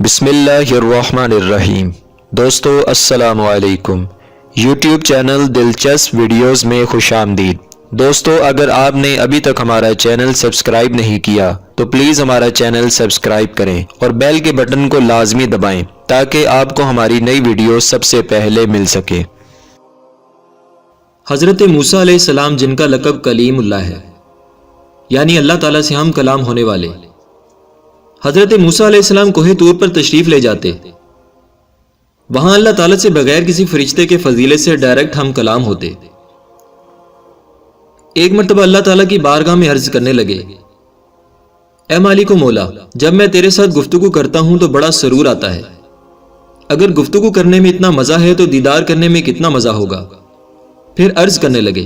بسم اللہ الرحمن الرحیم۔ دوستو السلام علیکم۔ یوٹیوب چینل دلچسپ ویڈیوز میں خوش آمدید۔ دوستو اگر آپ نے ابھی تک ہمارا چینل سبسکرائب نہیں کیا تو پلیز ہمارا چینل سبسکرائب کریں اور بیل کے بٹن کو لازمی دبائیں تاکہ آپ کو ہماری نئی ویڈیو سب سے پہلے مل سکے۔ حضرت موسیٰ علیہ السلام جن کا لقب کلیم اللہ ہے، یعنی اللہ تعالیٰ سے ہم کلام ہونے والے، حضرت موسیٰ علیہ السلام کوہ طور پر تشریف لے جاتے۔ وہاں اللہ تعالیٰ سے بغیر کسی فرشتے کے فضیلت سے ڈائریکٹ ہم کلام ہوتے۔ ایک مرتبہ اللہ تعالیٰ کی بارگاہ میں عرض کرنے لگے، اے مالک و مولا، جب میں تیرے ساتھ گفتگو کرتا ہوں تو بڑا سرور آتا ہے۔ اگر گفتگو کرنے میں اتنا مزہ ہے تو دیدار کرنے میں کتنا مزہ ہوگا۔ پھر عرض کرنے لگے،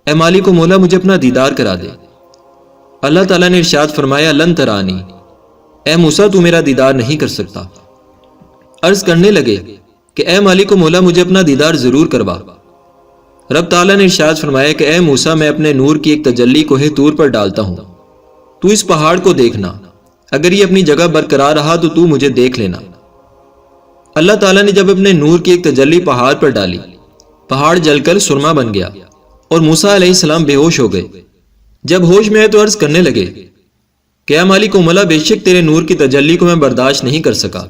اے مالک و مولا، مجھے اپنا دیدار کرا دے۔ اللہ تعالیٰ نے ارشاد فرمایا، لن ترانی، اے موسیٰ تو میرا دیدار نہیں کر سکتا۔ عرض کرنے لگے کہ اے مالک و مولا، مجھے اپنا دیدار ضرور کروا۔ رب تعالیٰ نے ارشاد فرمایا کہ اے موسیٰ، میں اپنے نور کی ایک تجلی کوہ طور پر ڈالتا ہوں، تو اس پہاڑ کو دیکھنا، اگر یہ اپنی جگہ برقرار رہا تو مجھے دیکھ لینا۔ اللہ تعالیٰ نے جب اپنے نور کی ایک تجلی پہاڑ پر ڈالی، پہاڑ جل کر سرما بن گیا اور موسیٰ علیہ السلام بے ہوش ہو گئے۔ جب ہوش میں آئے تو عرض کرنے لگے کہ اے مالک و مولا، بے شک تیرے نور کی تجلی کو میں برداشت نہیں کر سکا۔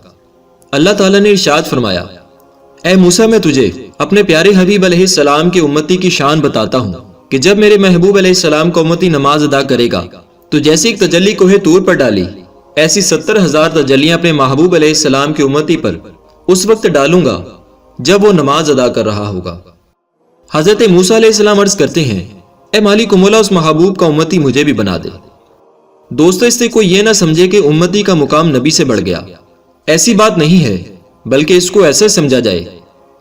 اللہ تعالیٰ نے ارشاد فرمایا، اے موسیٰ، میں تجھے اپنے پیارے حبیب علیہ السلام کے امتی کی شان بتاتا ہوں کہ جب میرے محبوب علیہ السلام کا امتی نماز ادا کرے گا تو جیسی ایک تجلی کوہ طور پر ڈالی، ایسی 70,000 تجلیاں اپنے محبوب علیہ السلام کی امتی پر اس وقت ڈالوں گا جب وہ نماز ادا کر رہا ہوگا۔ حضرت موسیٰ علیہ السلام عرض کرتے ہیں، اے مالک و مولا، اس محبوب کا امتی مجھے بھی بنا دے۔ دوستو، اس سے کوئی یہ نہ سمجھے کہ امتی کا مقام نبی سے بڑھ گیا، ایسی بات نہیں ہے، بلکہ اس کو ایسے سمجھا جائے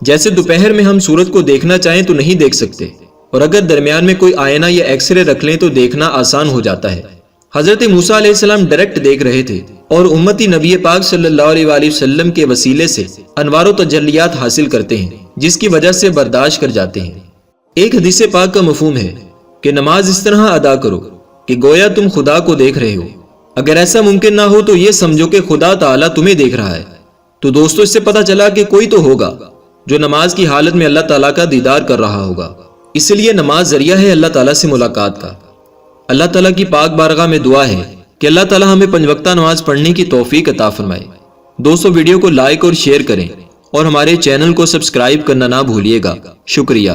جیسے دوپہر میں ہم سورج کو دیکھنا چاہیں تو نہیں دیکھ سکتے، اور اگر درمیان میں کوئی آئینہ یا ایکس رے رکھ لیں تو دیکھنا آسان ہو جاتا ہے۔ حضرت موسیٰ علیہ السلام ڈائریکٹ دیکھ رہے تھے اور امتی نبی پاک صلی اللہ علیہ وآلہ وسلم کے وسیلے سے انوار و تجلیات حاصل کرتے ہیں، جس کی وجہ سے برداشت کر جاتے ہیں۔ ایک حدیث پاک کا مفہوم ہے کہ نماز اس طرح ادا کرو کہ گویا تم خدا کو دیکھ رہے ہو۔ اگر ایسا ممکن نہ ہو تو یہ سمجھو کہ خدا تعالیٰ تمہیں دیکھ رہا ہے۔ تو دوستو، اس سے پتہ چلا کہ کوئی تو ہوگا جو نماز کی حالت میں اللہ تعالیٰ کا دیدار کر رہا ہوگا۔ اس لیے نماز ذریعہ ہے اللہ تعالیٰ سے ملاقات کا۔ اللہ تعالیٰ کی پاک بارگاہ میں دعا ہے کہ اللہ تعالیٰ ہمیں 5 وقتہ نماز پڑھنے کی توفیق عطا فرمائے۔ دوستو، ویڈیو کو لائک اور شیئر کریں اور ہمارے چینل کو سبسکرائب کرنا نہ بھولیے گا۔ شکریہ۔